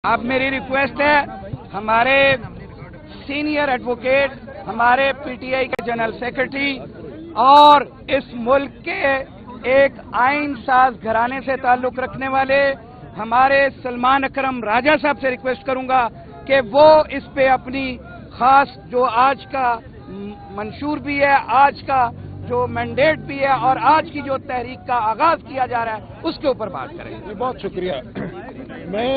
अब मेरी रिक्वेस्ट है, हमारे सीनियर एडवोकेट, हमारे पीटीआई के जनरल सेक्रेटरी और इस मुल्क के एक आइन साज घराने से ताल्लुक रखने वाले हमारे सलमान अकरम राजा साहब से रिक्वेस्ट करूंगा कि वो इस पे अपनी खास जो आज का मंशूर भी है, आज का जो मैंडेट भी है और आज की जो तहरीक का आगाज किया जा रहा है उसके ऊपर बात करें। बहुत शुक्रिया। मैं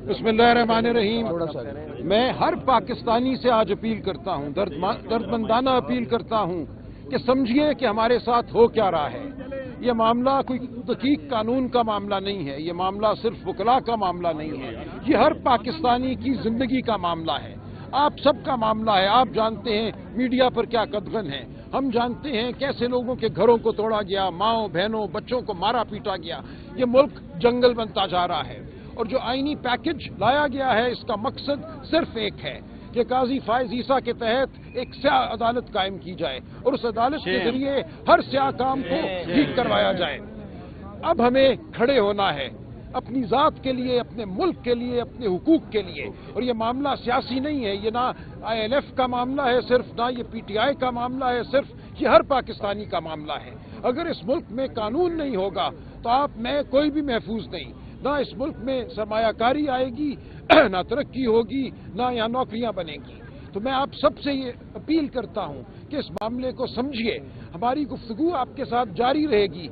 बिस्मिल्लाहिर्रहमानिर्रहीम, मैं हर पाकिस्तानी से आज अपील करता हूं, दर्दमंदाना अपील करता हूं कि समझिए कि हमारे साथ हो क्या रहा है। ये मामला कोई दकीक कानून का मामला नहीं है, ये मामला सिर्फ वकला का मामला नहीं है, ये हर पाकिस्तानी की जिंदगी का मामला है, आप सबका मामला है। आप जानते हैं मीडिया पर क्या कदगन है, हम जानते हैं कैसे लोगों के घरों को तोड़ा गया, माओ बहनों बच्चों को मारा पीटा गया, ये मुल्क जंगल बनता जा रहा है। और जो आईनी पैकेज लाया गया है इसका मकसद सिर्फ एक है कि काजी फायज ईसा के तहत एक स्याह अदालत कायम की जाए और उस अदालत के जरिए हर स्याह काम को ठीक करवाया जाए। अब हमें खड़े होना है अपनी ज़ात के लिए, अपने मुल्क के लिए, अपने हुकूक के लिए। और ये मामला सियासी नहीं है, ये ना ILF का मामला है सिर्फ, ना ये PTI का मामला है सिर्फ, ये हर पाकिस्तानी का मामला है। अगर इस मुल्क में कानून नहीं होगा तो आप मैं कोई भी महफूज नहीं, ना इस मुल्क में सरमायाकारी आएगी, ना तरक्की होगी, ना यहाँ नौकरियां बनेंगी। तो मैं आप सबसे ये अपील करता हूँ कि इस मामले को समझिए, हमारी गुफ्तगू आपके साथ जारी रहेगी।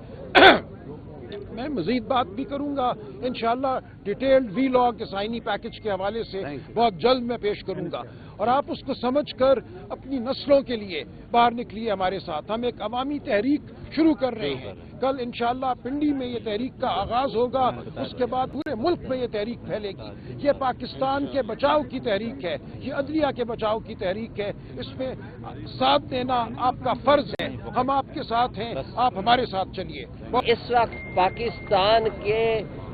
मैं मजीद बात भी करूंगा इंशाअल्लाह, डिटेल्ड वीलॉग इस आईनी पैकेज के हवाले से बहुत जल्द मैं पेश करूंगा और आप उसको समझकर अपनी नस्लों के लिए बाहर निकलिए हमारे साथ। हम एक अवामी तहरीक शुरू कर रहे हैं, कल इंशाअल्लाह पिंडी में ये तहरीक का आगाज होगा, उसके बाद पूरे मुल्क में ये तहरीक फैलेगी। ये पाकिस्तान के बचाव की तहरीक है, ये अदलिया के बचाव की तहरीक है, इसमें साथ देना आपका फर्ज है। हम आपके साथ हैं, आप हमारे साथ चलिए। इस वक्त पाकिस्तान के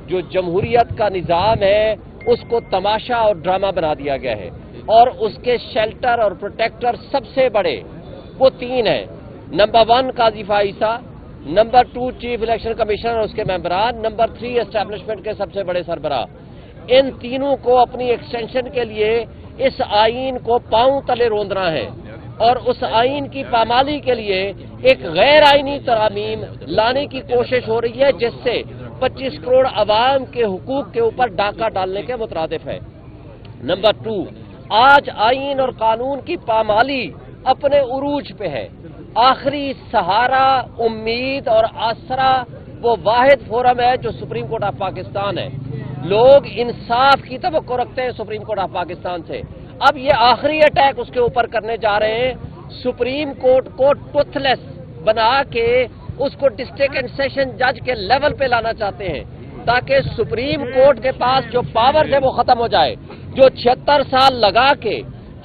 जो जमहूरियत का निज़ाम है उसको तमाशा और ड्रामा बना दिया गया है और उसके शेल्टर और प्रोटेक्टर सबसे बड़े वो तीन हैं। नंबर 1 काजी फायज ईसा, नंबर 2 चीफ इलेक्शन कमीशनर और उसके मेंबरान, नंबर 3 एस्टैब्लिशमेंट के सबसे बड़े सरबराह। इन तीनों को अपनी एक्सटेंशन के लिए इस आईन को पांव तले रोंदना है और उस आईन की पामाली के लिए एक गैर आईनी तरामीम लाने की कोशिश हो रही है जिससे 25 करोड़ अवाम के हुकूक के ऊपर डाका डालने के मुतरादिफ है। नंबर 2, आज आईन और कानून की पामाली अपने उरूज पे है। आखिरी सहारा, उम्मीद और आसरा वो वाहिद फोरम है जो सुप्रीम कोर्ट ऑफ पाकिस्तान है। लोग इंसाफ की तवक्को रखते हैं सुप्रीम कोर्ट ऑफ पाकिस्तान से। अब ये आखिरी अटैक उसके ऊपर करने जा रहे हैं। सुप्रीम कोर्ट को टूथलेस बना के उसको डिस्ट्रिक्ट एंड सेशन जज के लेवल पे लाना चाहते हैं ताकि सुप्रीम कोर्ट के पास जो पावर है वो खत्म हो जाए। जो 76 साल लगा के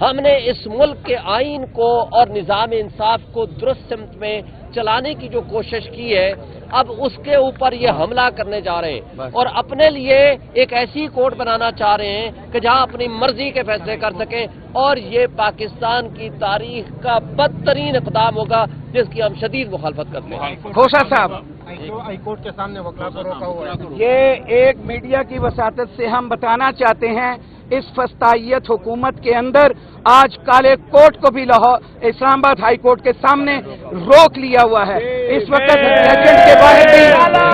हमने इस मुल्क के आईन को और निज़ाम इंसाफ को दुरुस्त सिमत में चलाने की जो कोशिश की है, अब उसके ऊपर ये हमला करने जा रहे हैं और अपने लिए एक ऐसी कोर्ट बनाना चाह रहे हैं कि जहां अपनी मर्जी के फैसले कर सकें और ये पाकिस्तान की तारीख का बदतरीन इक़दाम होगा जिसकी हम शदीद मुखालफत करते हैं। खोसा साहब, हाई कोर्ट के सामने वकला को रोका हुआ है। ये एक मीडिया की वसातत से हम बताना चाहते हैं, इस फस्तायत हुकूमत के अंदर आज काले कोर्ट को भी लाहौर इस्लामाबाद हाई कोर्ट के सामने रोक लिया हुआ है। इस वक्त प्रेसिडेंट के बाहर भी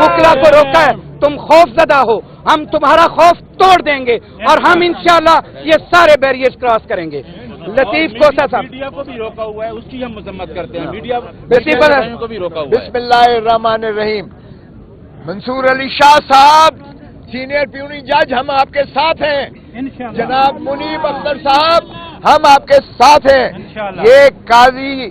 वकला को रोका है। तुम खौफजदा हो, हम तुम्हारा खौफ तोड़ देंगे और हम इंशाअल्लाह ये सारे बैरियर्स क्रॉस करेंगे। लतीफ कोसा साहब, मीडिया को भी रोका हुआ है, उसकी हम मजम्मत करते हैं। मीडिया को भी रोका हुआ है। बिस्मिल्लाहिर्रहमानिर्रहीम। मंसूर अली शाह साहब, सीनियर प्यूनी जज, हम आपके साथ हैं। जनाब मुनीब अख्तर साहब, हम आपके साथ हैं। ये काजी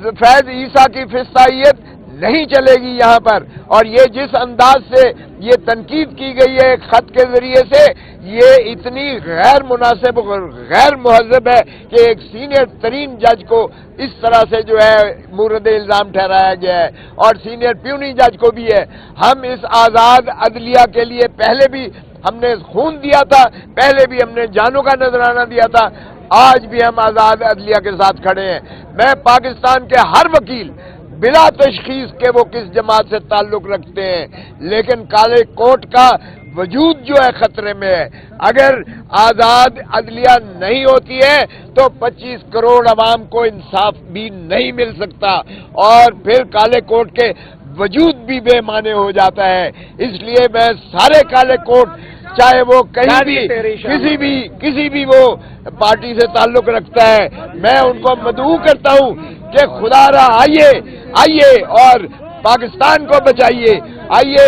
फैज ईसा की फिस्तायत नहीं चलेगी यहाँ पर। और ये जिस अंदाज से ये तनकीद की गई है खत के जरिए से, ये इतनी गैर मुनासिब, गैर मुहज़्ज़ब है कि एक सीनियर तरीन जज को इस तरह से जो है मुर्द इल्जाम ठहराया गया है और सीनियर प्यूनी जज को भी है। हम इस आज़ाद अदलिया के लिए पहले भी हमने खून दिया था, पहले भी हमने जानों का नजराना दिया था, आज भी हम आज़ाद अदलिया के साथ खड़े हैं। मैं पाकिस्तान के हर वकील बिला तशखीस के वो किस जमात से ताल्लुक रखते हैं, लेकिन काले कोर्ट का وجود جو ہے خطرے میں ہے. اگر آزاد عدلیہ نہیں ہوتی ہے تو 25 کروڑ عوام کو انصاف بھی نہیں مل سکتا اور پھر کالے کوٹ کے وجود بھی بے معنی ہو جاتا ہے. اس لیے میں سارے کالے کوٹ چاہے وہ کہیں بھی کسی بھی وہ پارٹی سے تعلق رکھتا ہے, میں ان کو مدعو کرتا ہوں کہ خدا را آئیے اور پاکستان کو بچائیے, آئیے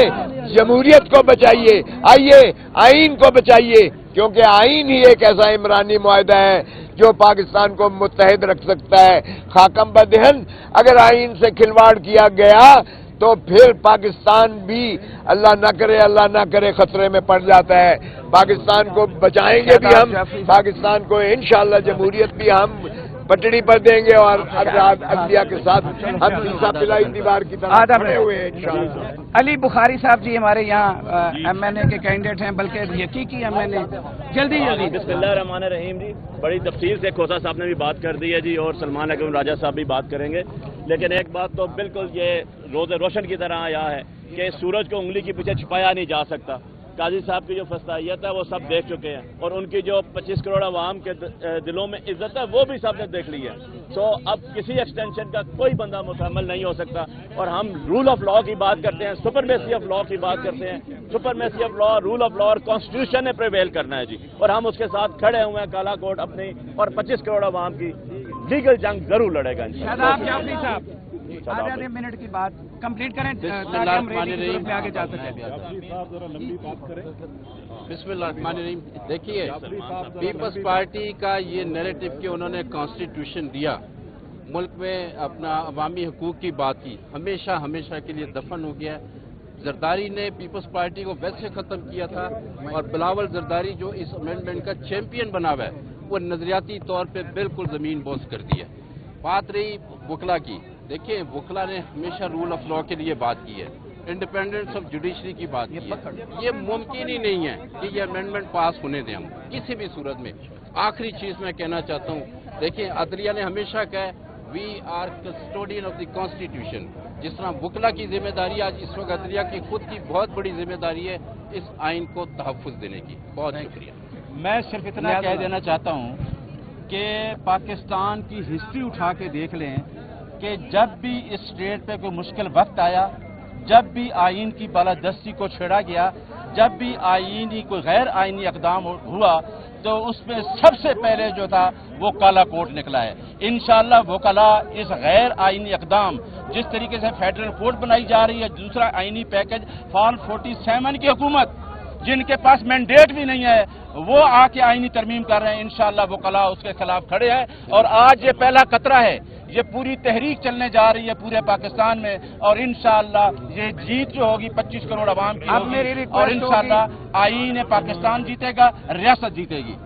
جمہوریت کو بچائیے, آئیے آئین کو بچائیے, کیونکہ آئین ہی ایک ایسا عمرانی معاہدہ ہے جو پاکستان کو متحد رکھ سکتا ہے. خاکم بدہن اگر آئین سے کھلواڑ کیا گیا تو پھر پاکستان بھی اللہ نہ کرے خطرے میں پڑ جاتا ہے. پاکستان کو بچائیں گے بھی ہم, پاکستان کو انشاءاللہ جمہوریت بھی ہم پٹڑی پر دیں گے اور آزاد عدلیہ کے ساتھ ہم سیسا پلائی دیوار کی طرح کھڑے ہوئے ہیں انشاءاللہ. علی بخاری صاحب جی ہمارے یہاں ایم این اے کے کینڈیڈیٹ ہیں, بلکہ حقیقی ایم این اے. جلدی بسم اللہ الرحمن الرحیم جی. بڑی تفصیل سے کھوسا صاحب نے بھی بات کر دی ہے جی, اور سلمان اکرم راجہ صاحب بھی بات کریں گے. لیکن ایک بات تو بالکل یہ روز روشن کی طرح آیا ہے کہ سورج کو انگلی کے پیچھے چھپایا نہیں جا سکتا. قاضی صاحب کی جو فسطائیت ہے وہ سب دیکھ چکے ہیں, اور ان کی جو 25 کروڑ عوام کے دلوں میں عزت ہے وہ بھی سب نے دیکھ لی ہے. سو اب کسی ایکسٹینشن کا کوئی بندہ مکمل نہیں ہو سکتا, اور ہم رول آف لا کی بات کرتے ہیں, سپرمیسی آف لا کی بات کرتے ہیں. Supremacy of law, rule of law اور کانسٹیٹیوشن نے پریویل کرنا ہے جی, اور ہم اس کے ساتھ کھڑے ہوئے ہیں. کالا کوٹ اپنی اور 25 کروڑ عوام کی لیگل جنگ ضرور لڑے گا. آدھے منٹ کی بات کمپلیٹ کریں تاکہ ہم ریڈی میں آگے جا سکیں. بسم اللہ الرحمن الرحیم. دیکھیے, پیپلز پارٹی کا یہ نیریٹو کہ انہوں نے کانسٹیٹیوشن دیا, ملک میں اپنا عوامی حقوق کی بات کی, ہمیشہ کے لیے دفن ہو گیا. زرداری نے پیپلز پارٹی کو ویسے ختم کیا تھا, اور بلاول زرداری جو اس امینڈمنٹ کا چیمپئن بنا ہوا ہے وہ نظریاتی طور پہ بالکل زمین بوس کر دی ہے. بات رہی وکلا کی, دیکھیں وکلا نے ہمیشہ رول آف لا کے لیے بات کی ہے, انڈیپینڈنس آف جوڈیشری کی بات کی ہے. یہ ممکن ہی نہیں ہے کہ یہ امینڈمنٹ پاس ہونے دیں ہم کسی بھی صورت میں. آخری چیز میں کہنا چاہتا ہوں, دیکھیں عدلیہ نے ہمیشہ کہا ہے we are custodian of the constitution. جس طرح وکلا کی ذمہ داری آج اس وقت عدلیہ کی خود کی بہت بڑی ذمہ داری ہے اس آئین کو تحفظ دینے کی. بہت شکریہ. میں صرف اتنا کہہ دینا چاہتا ہوں کہ پاکستان کی ہسٹری اٹھا کے دیکھ لیں کہ جب بھی اس اسٹیٹ پہ کوئی مشکل وقت آیا, جب بھی آئین کی بالادستی کو چھیڑا گیا, جب بھی آئینی کوئی غیر آئینی اقدام ہوا, تو اس میں سب سے پہلے جو تھا وہ کالا کوٹ نکلا ہے. انشاءاللہ وکلا اس غیر آئینی اقدام, جس طریقے سے فیڈرل کورٹ بنائی جا رہی ہے, دوسرا آئینی پیکج فال 47 کی حکومت جن کے پاس مینڈیٹ بھی نہیں ہے وہ آ کے آئینی ترمیم کر رہے ہیں. انشاءاللہ وکلا اس کے خلاف کھڑے ہیں, اور آج یہ پہلا قطرہ ہے. یہ پوری تحریک چلنے جا رہی ہے پورے پاکستان میں, اور انشاءاللہ یہ جیت جو ہوگی 25 کروڑ عوام کی ہوگی, اور انشاءاللہ آئین پاکستان جیتے گا, ریاست جیتے گی.